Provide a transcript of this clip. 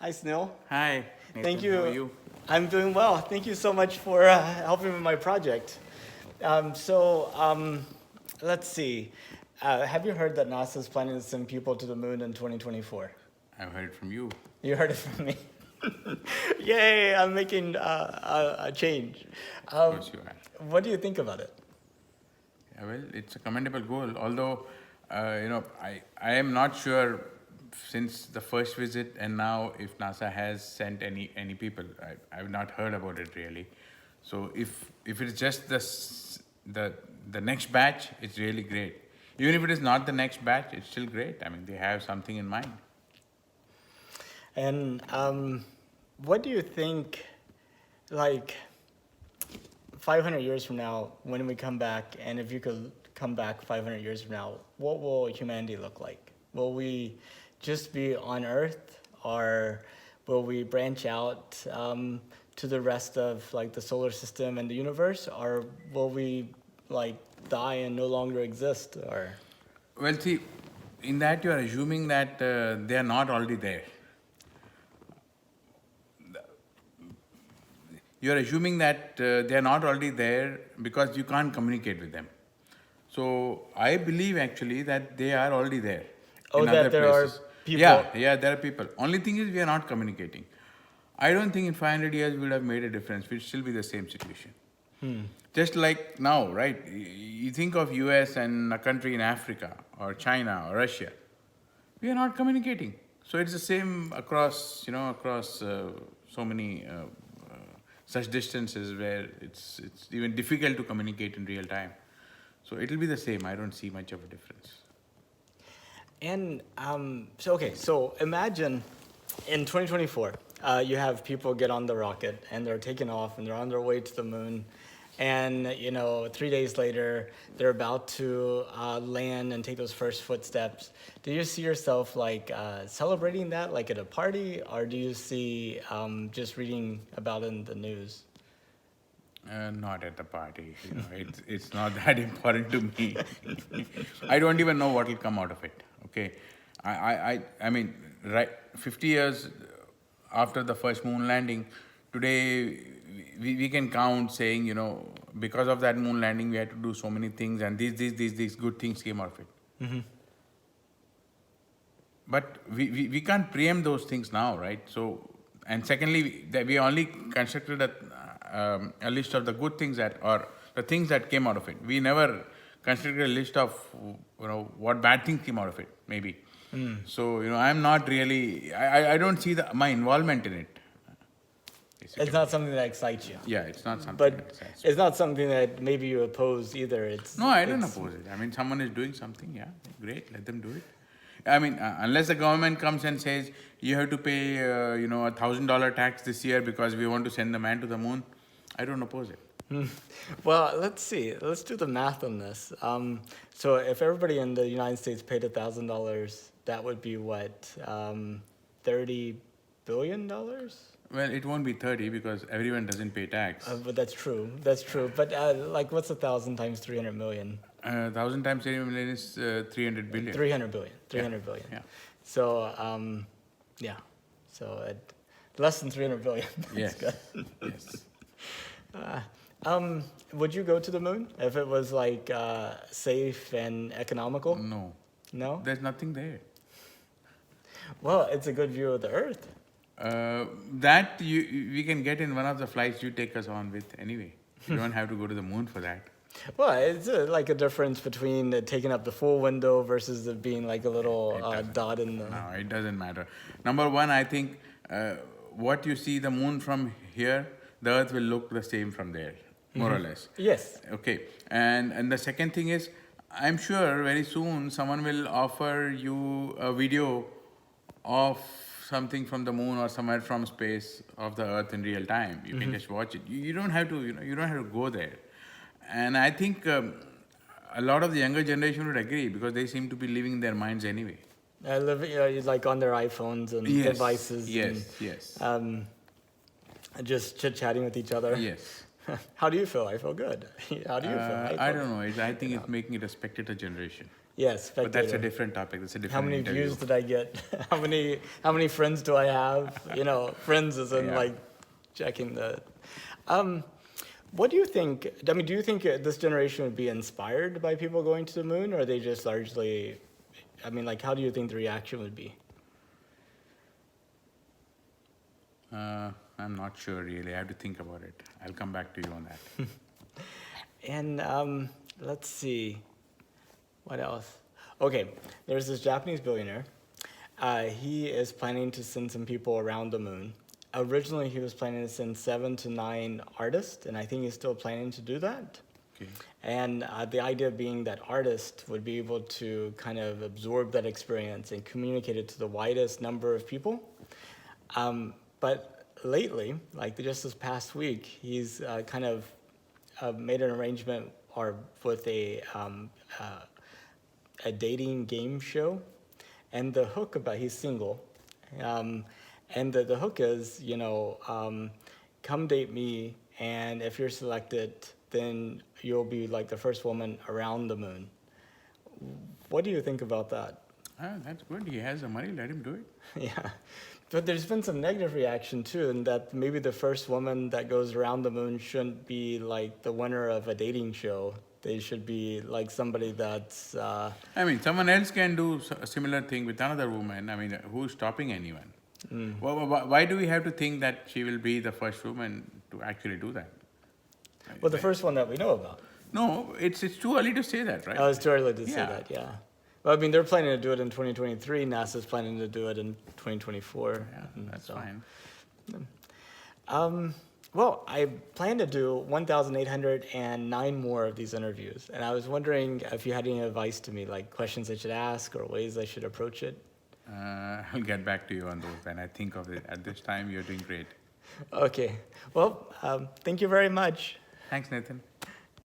Hi, Snell. Hi, Nathan. Thank you. How are you? I'm doing well. Thank you so much for helping with my project. Let's see. Have you heard that NASA is planning to send people to the moon in 2024? I've heard it from you. You heard it from me. Yay, I'm making a change. Of course you are. What do you think about it? Yeah, well, it's a commendable goal. Although, I am not sure since the first visit and now if NASA has sent any people. I've not heard about it really. So if it's just the next batch, it's really great. Even if it is not the next batch, it's still great. I mean, they have something in mind. And what do you think, like, 500 years from now, when we come back, and if you could come back 500 years from now, what will humanity look like? Will we just be on Earth, or will we branch out to the rest of like the solar system and the universe, or will we like die and no longer exist? Or Well, see, in that you are assuming that they are not already there. You are assuming that they are not already there because you can't communicate with them. So I believe actually that they are already there. Oh, in that other there are places. people. Yeah, there are people. Only thing is we are not communicating. I don't think in 500 years we would have made a difference. We'd still be the same situation. Just like now, right? You think of US and a country in Africa or China or Russia. We are not communicating. So it's the same across, across so many such distances where it's even difficult to communicate in real time. So it'll be the same. I don't see much of a difference. And so imagine in 2024, you have people get on the rocket and they're taking off and they're on their way to the moon. And 3 days later, they're about to land and take those first footsteps. Do you see yourself like celebrating that, like at a party, or do you see just reading about it in the news? Not at the party. It's not that important to me. I don't even know what will come out of it. Okay, I mean, right, 50 years after the first moon landing, today we can count saying, because of that moon landing, we had to do so many things, and these good things came out of it. Mm-hmm. But we can't preempt those things now, right? So, and secondly, we only constructed a list of the good things or the things that came out of it. We never constructed a list of, what bad things came out of it, maybe. So, I'm not really, I don't see my involvement in it. It's not something that excites you. Yeah, it's not something But that excites me. it's not something that maybe you oppose either. No, I don't oppose it. I mean, someone is doing something, yeah, great, let them do it. I mean, unless the government comes and says, you have to pay, $1,000 tax this year because we want to send the man to the moon, I don't oppose it. Well, let's see. Let's do the math on this. So if everybody in the United States paid $1,000, that would be what, $30 billion? Well, it won't be 30 because everyone doesn't pay tax. But that's true. That's true. But like, what's 1,000 times 300 million? 1,000 times 30 million is 300 billion. 300 billion. 300 billion. Yeah. So yeah. So less than 300 billion. That's Yes. good. Yes. Would you go to the moon if it was like safe and economical? No. No? There's nothing there. Well, it's a good view of the Earth. That we can get in one of the flights you take us on with anyway. You don't have to go to the moon for that. Well, it's like a difference between taking up the full window versus it being like a little dot in the... No, it doesn't matter. Number one, I think what you see the moon from here, the Earth will look the same from there, more or less. Yes. Okay. And the second thing is, I'm sure very soon someone will offer you a video of something from the moon or somewhere from space of the Earth in real time. You can just watch it. You don't have to, you don't have to go there. And I think a lot of the younger generation would agree because they seem to be living in their minds anyway. Like on their iPhones and devices. Yes. And, just chit-chatting with each other. Yes. How do you feel? I feel good. How do you feel? I don't know. I think it's making it a spectator generation. Yes, But that's a Spectator. different topic. That's a different How many interview. views did I get? How many friends do I have? You know, friends is in Yeah. like checking the. What do you think? I mean, do you think this generation would be inspired by people going to the moon, or are they just largely? I mean, like, how do you think the reaction would be? I'm not sure really. I have to think about it. I'll come back to you on that. And let's see, what else? Okay, there's this Japanese billionaire. He is planning to send some people around the moon. Originally, he was planning to send 7 to 9 artists, and I think he's still planning to do that. Okay. And the idea being that artists would be able to kind of absorb that experience and communicate it to the widest number of people. But lately, like just this past week, he's kind of made an arrangement with a dating game show. And the hook about, he's single. And the hook is, come date me, and if you're selected, then you'll be like the first woman around the moon. What do you think about that? That's good. He has the money. Let him do it. Yeah. But there's been some negative reaction too, in that maybe the first woman that goes around the moon shouldn't be like the winner of a dating show. They should be like somebody that's. I mean, someone else can do a similar thing with another woman. I mean, who's stopping anyone? Why do we have to think that she will be the first woman to actually do that? Well, the first one that we know about. No, it's too early to say that, right? Oh, it's too early to say Yeah. that, yeah. Well, I mean, they're planning to do it in 2023. NASA's planning to do it in 2024. Yeah, and that's so- fine. Well, I plan to do 1,809 more of these interviews. And I was wondering if you had any advice to me, like questions I should ask or ways I should approach it. I'll get back to you on those when I think of it. At this time, you're doing great. Okay. Well, thank you very much. Thanks, Nathan.